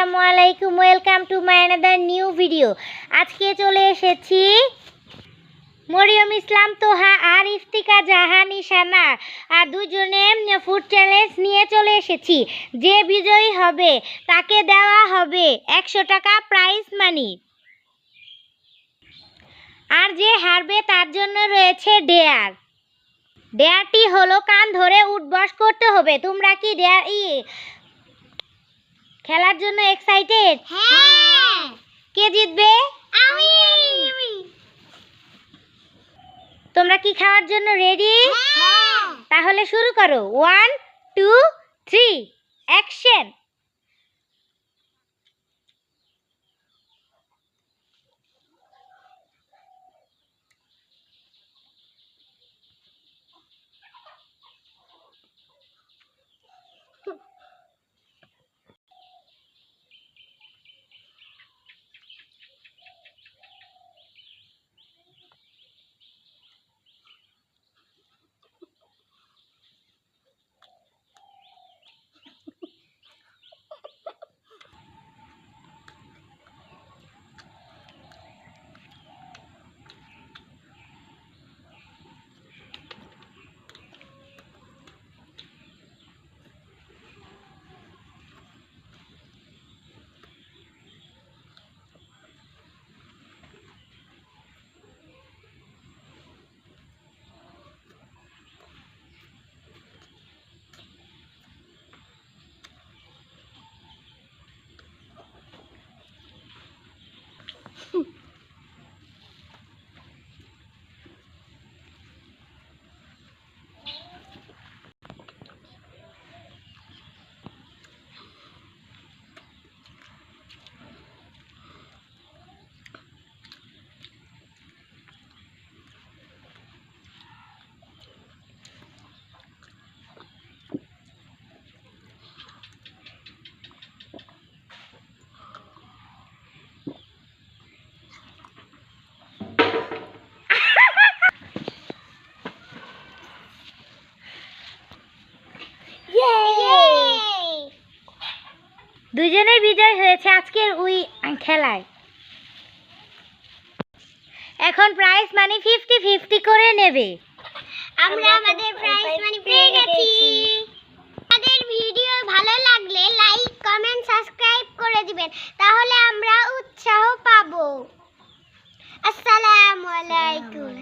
আসসালামু আলাইকুম, welcome to my another new video. আজকে চলে এসেছি মরিয়ম ইসলাম তোহা আর ইফতিকা জাহান ইশানা আর দুজনে ফুড চ্যালেঞ্জ নিয়ে চলে এসেছি। যে বিজয়ী হবে তাকে দেওয়া হবে 100 টাকা প্রাইজ মানি, আর যে হারবে তার জন্য রয়েছে ডেয়ারটি হলো কান ধরে উঠবস করতে হবে। তোমরা কি খেলার জন্য এক্সাইটেড? হ্যাঁ। কে জিতবে? আমি। তোমরা কি খাওয়ার জন্য রেডি? হ্যাঁ। তাহলে শুরু করো। 1 2 3 অ্যাকশন। দুজনেই বিজয় হয়েছে আজকের খেলায়। এখন প্রাইজ মানি 50-50 করে নেবে। আমরা আমাদের প্রাইজ মানি পেয়ে গেছি। আমাদের ভিডিও ভালো লাগলে লাইক, কমেন্ট, সাবস্ক্রাইব করে দিবেন, তাহলে আমরা উৎসাহ পাবো। আসসালামু আলাইকুম।